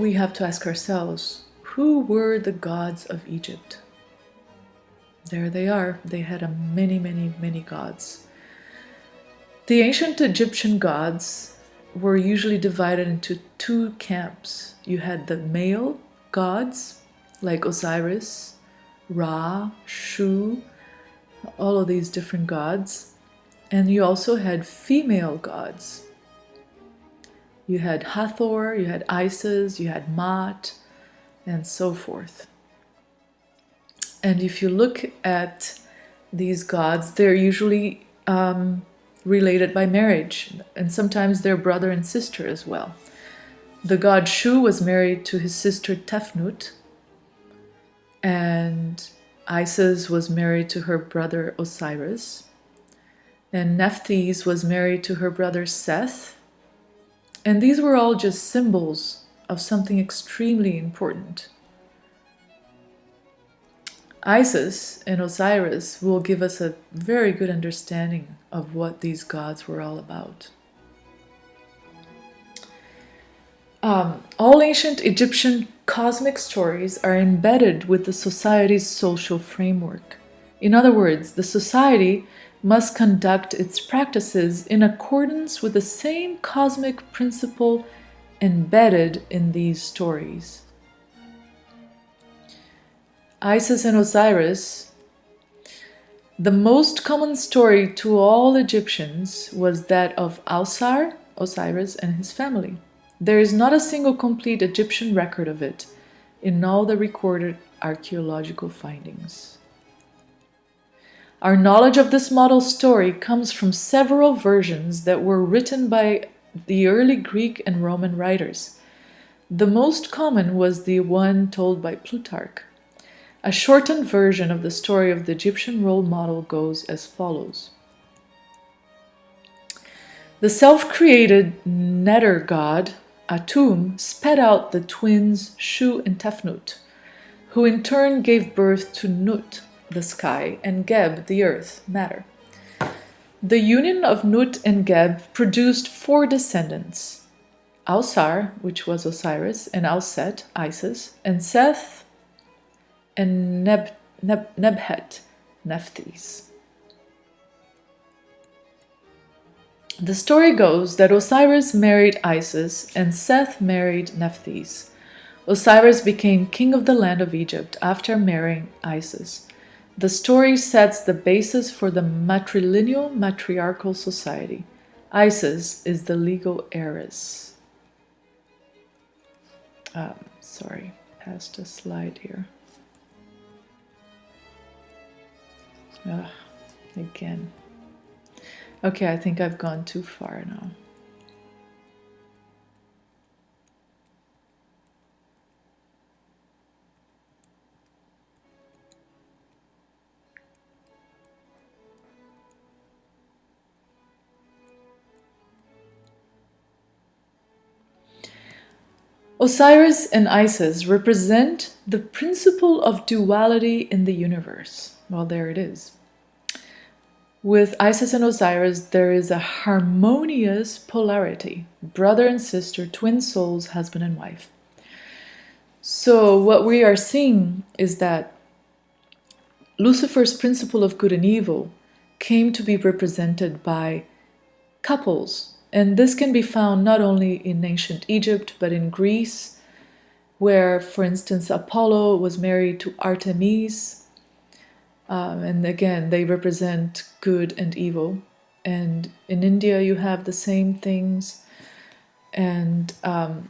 we have to ask ourselves, who were the gods of Egypt? There they are. They had many gods. The ancient Egyptian gods were usually divided into two camps. You had the male gods, like Osiris, Ra, Shu, all of these different gods. And you also had female gods. You had Hathor, you had Isis, you had Maat, and so forth. And if you look at these gods, they're usually related by marriage, and sometimes they're brother and sister as well. The god Shu was married to his sister Tefnut, and Isis was married to her brother Osiris, and Nephthys was married to her brother Seth. And these were all just symbols of something extremely important. Isis and Osiris will give us a very good understanding of what these gods were all about. All ancient Egyptian cosmic stories are embedded with the society's social framework. In other words, the society must conduct its practices in accordance with the same cosmic principle embedded in these stories. Isis and Osiris, the most common story to all Egyptians was that of Ausar, Osiris, and his family. There is not a single complete Egyptian record of it in all the recorded archaeological findings. Our knowledge of this model story comes from several versions that were written by the early Greek and Roman writers. The most common was the one told by Plutarch. A shortened version of the story of the Egyptian role model goes as follows. The self-created nether god, Atum, sped out the twins Shu and Tefnut, who in turn gave birth to Nut, the sky, and Geb, the earth, matter. The union of Nut and Geb produced 4 descendants: Ausar, which was Osiris, and Auset, Isis, and Seth, and Nebhet, Nephthys. The story goes that Osiris married Isis and Seth married Nephthys. Osiris became king of the land of Egypt after marrying Isis. The story sets the basis for the matrilineal matriarchal society. Isis is the legal heiress. Sorry, passed a slide here. Again. Okay, I think I've gone too far now. Osiris and Isis represent the principle of duality in the universe. Well, there it is. With Isis and Osiris, there is a harmonious polarity, brother and sister, twin souls, husband and wife. So what we are seeing is that Lucifer's principle of good and evil came to be represented by couples. And this can be found not only in ancient Egypt, but in Greece, where, for instance, Apollo was married to Artemis. And again, they represent good and evil. And in India, you have the same things. And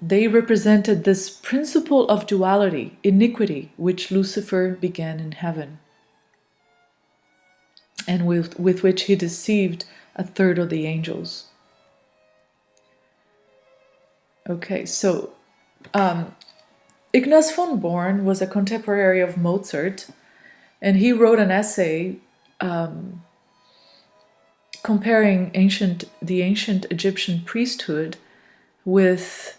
they represented this principle of duality, iniquity, which Lucifer began in heaven, and with which he deceived 1/3 of the angels. Okay, so Ignaz von Born was a contemporary of Mozart, and he wrote an essay comparing the ancient Egyptian priesthood with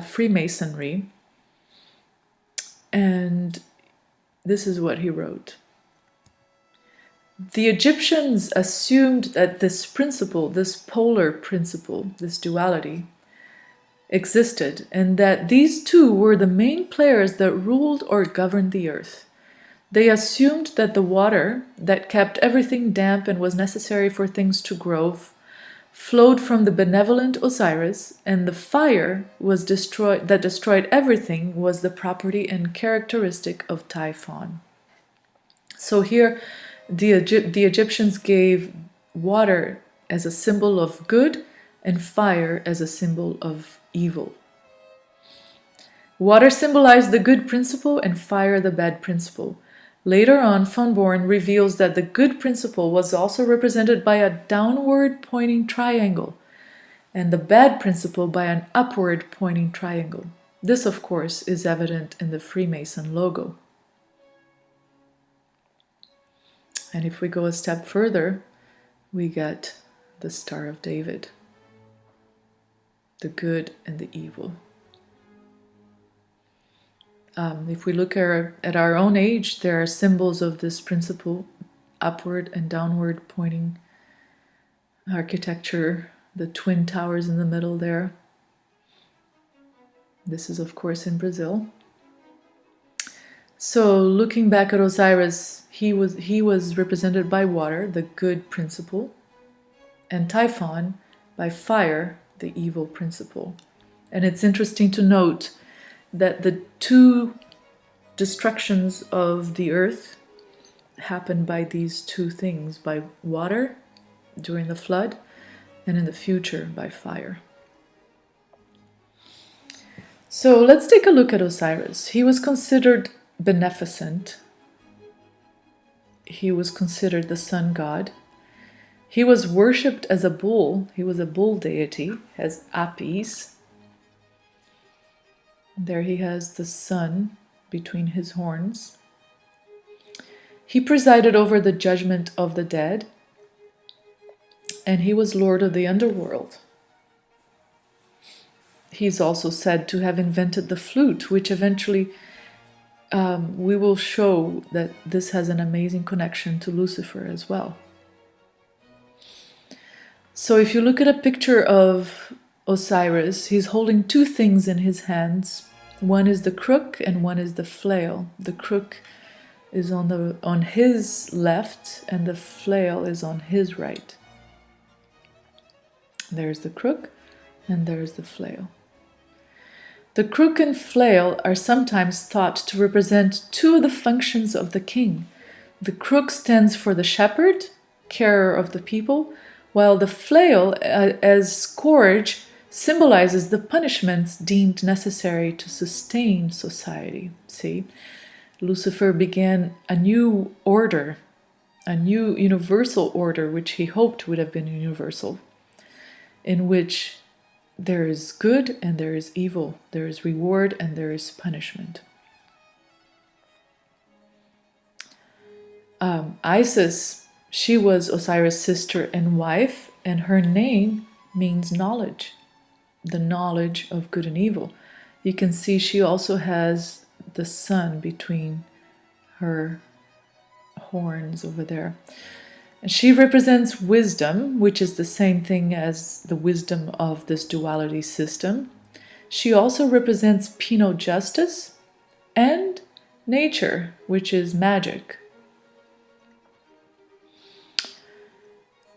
Freemasonry. And this is what he wrote. The Egyptians assumed that this principle, this polar principle, this duality, existed, and that these two were the main players that ruled or governed the earth. They assumed that the water that kept everything damp and was necessary for things to grow flowed from the benevolent Osiris, and the fire that destroyed everything was the property and characteristic of Typhon. So here the Egyptians gave water as a symbol of good and fire as a symbol of evil. Water symbolized the good principle and fire the bad principle. Later on, von Born reveals that the good principle was also represented by a downward pointing triangle, and the bad principle by an upward pointing triangle. This, of course, is evident in the Freemason logo. And if we go a step further, we get the Star of David, the good and the evil. If we look at our own age, there are symbols of this principle, upward and downward pointing architecture, the twin towers in the middle there. This is, of course, in Brazil. So looking back at Osiris, he was represented by water, the good principle, and Typhon by fire, the evil principle. And it's interesting to note that the two destructions of the earth happened by these two things, by water during the flood, and in the future by fire. So let's take a look at Osiris. He was considered beneficent. He was considered the sun god. He was worshipped as a bull. He was a bull deity, as Apis. There he has the sun between his horns. He presided over the judgment of the dead, and he was lord of the underworld. He's also said to have invented the flute, which eventually we will show that this has an amazing connection to Lucifer as well. So if you look at a picture of Osiris, he's holding two things in his hands. One is the crook and one is the flail. The crook is on his left and the flail is on his right. There's the crook and there's the flail. The crook and flail are sometimes thought to represent two of the functions of the king. The crook stands for the shepherd, carer of the people, while the flail, as scourge, symbolizes the punishments deemed necessary to sustain society. See, Lucifer began a new order, a new universal order, which he hoped would have been universal, in which there is good and there is evil, there is reward and there is punishment. Isis, she was Osiris' sister and wife, and her name means knowledge, the knowledge of good and evil. You can see she also has the sun between her horns over there. And she represents wisdom, which is the same thing as the wisdom of this duality system. She also represents penal justice and nature, which is magic.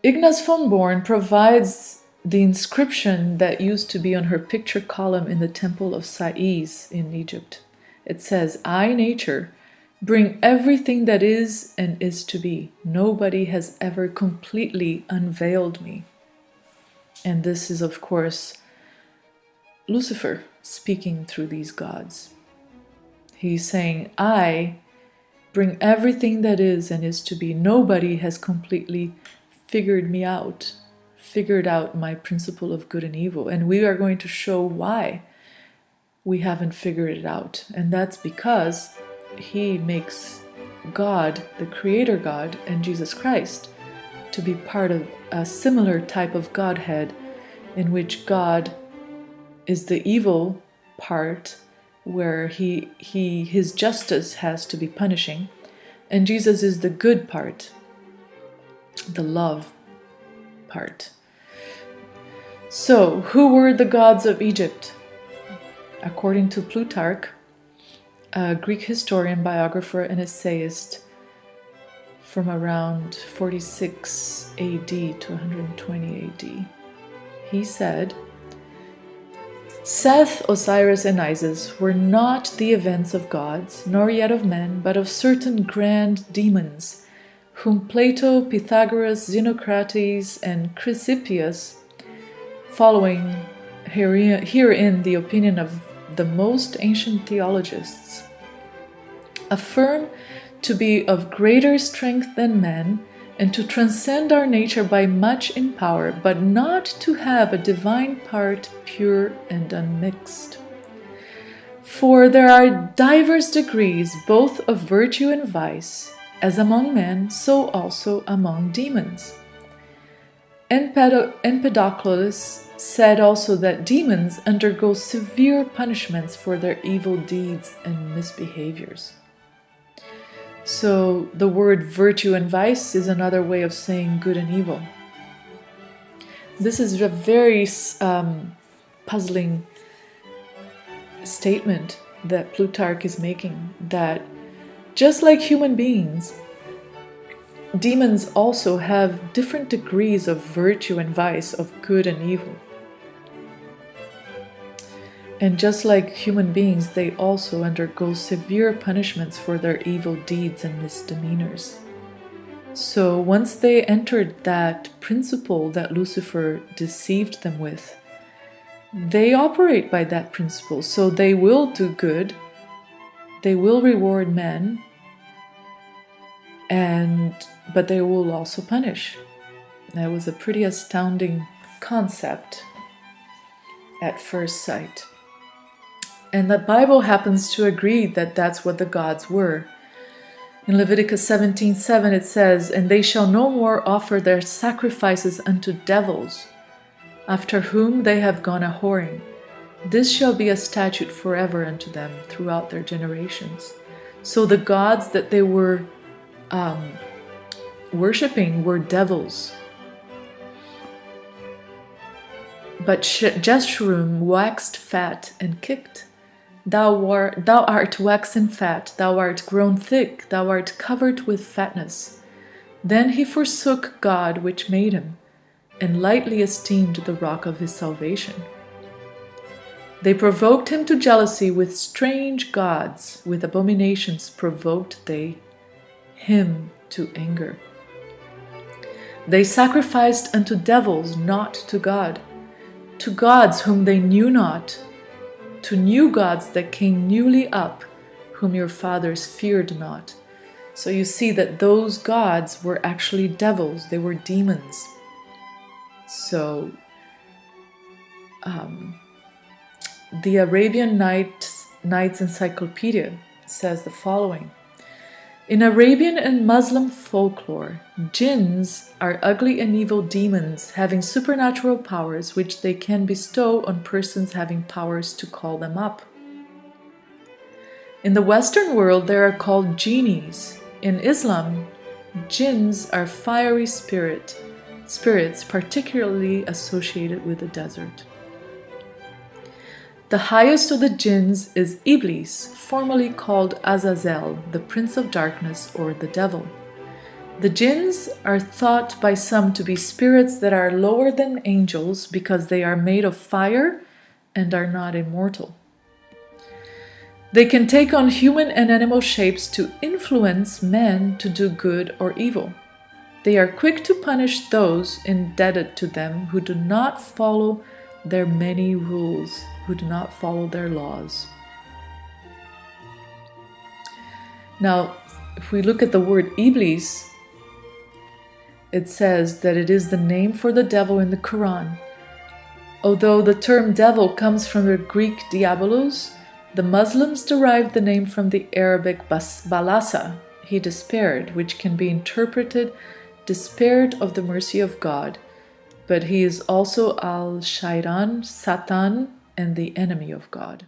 Ignaz von Born provides the inscription that used to be on her picture column in the temple of Sais in Egypt. It says, "I, nature, bring everything that is and is to be. Nobody has ever completely unveiled me." And this is, of course, Lucifer speaking through these gods. He's saying, I bring everything that is and is to be. Nobody has completely figured me out, figured out my principle of good and evil. And we are going to show why we haven't figured it out. And that's because he makes God, the Creator God, and Jesus Christ to be part of a similar type of Godhead in which God is the evil part where his justice has to be punishing, and Jesus is the good part, the love part. So, who were the gods of Egypt? according to Plutarch, a Greek historian, biographer, and essayist from around 46 AD to 120 AD. He said, Seth, Osiris, and Isis were not the events of gods, nor yet of men, but of certain grand demons, whom Plato, Pythagoras, Xenocrates, and Chrysippus, following herein the opinion of the most ancient theologists, affirm to be of greater strength than men, and to transcend our nature by much in power, but not to have a divine part pure and unmixed. For there are divers degrees both of virtue and vice, as among men, so also among demons. Empedocles said also that demons undergo severe punishments for their evil deeds and misbehaviors. So the word virtue and vice is another way of saying good and evil. This is a very puzzling statement that Plutarch is making, that just like human beings, demons also have different degrees of virtue and vice, of good and evil. And just like human beings, they also undergo severe punishments for their evil deeds and misdemeanors. So once they entered that principle that Lucifer deceived them with, they operate by that principle. So they will do good, they will reward men, but they will also punish. That was a pretty astounding concept at first sight. And the Bible happens to agree that that's what the gods were. In Leviticus 17:7 it says, And they shall no more offer their sacrifices unto devils, after whom they have gone a-whoring. This shall be a statute forever unto them throughout their generations. So the gods that they were worshipping were devils. But Jeshurun waxed fat and kicked. Thou art waxen fat, thou art grown thick, thou art covered with fatness. Then he forsook God which made him, and lightly esteemed the rock of his salvation. They provoked him to jealousy with strange gods, with abominations provoked they him to anger. They sacrificed unto devils, not to God, to gods whom they knew not, to new gods that came newly up, whom your fathers feared not. So you see that those gods were actually devils, they were demons. So the Arabian Nights Encyclopedia says the following. In Arabian and Muslim folklore, jinns are ugly and evil demons having supernatural powers which they can bestow on persons having powers to call them up. In the Western world, they are called genies. In Islam, jinns are fiery spirits particularly associated with the desert. The highest of the jinns is Iblis, formerly called Azazel, the prince of darkness or the devil. The jinns are thought by some to be spirits that are lower than angels because they are made of fire and are not immortal. They can take on human and animal shapes to influence men to do good or evil. They are quick to punish those indebted to them who do not follow their many rules, who do not follow their laws. Now, if we look at the word Iblis, it says that it is the name for the devil in the Quran. Although the term devil comes from the Greek diabolos, the Muslims derived the name from the Arabic balasa, he despaired, which can be interpreted despaired of the mercy of God, but he is also al-Shaitan, Satan, and the enemy of God.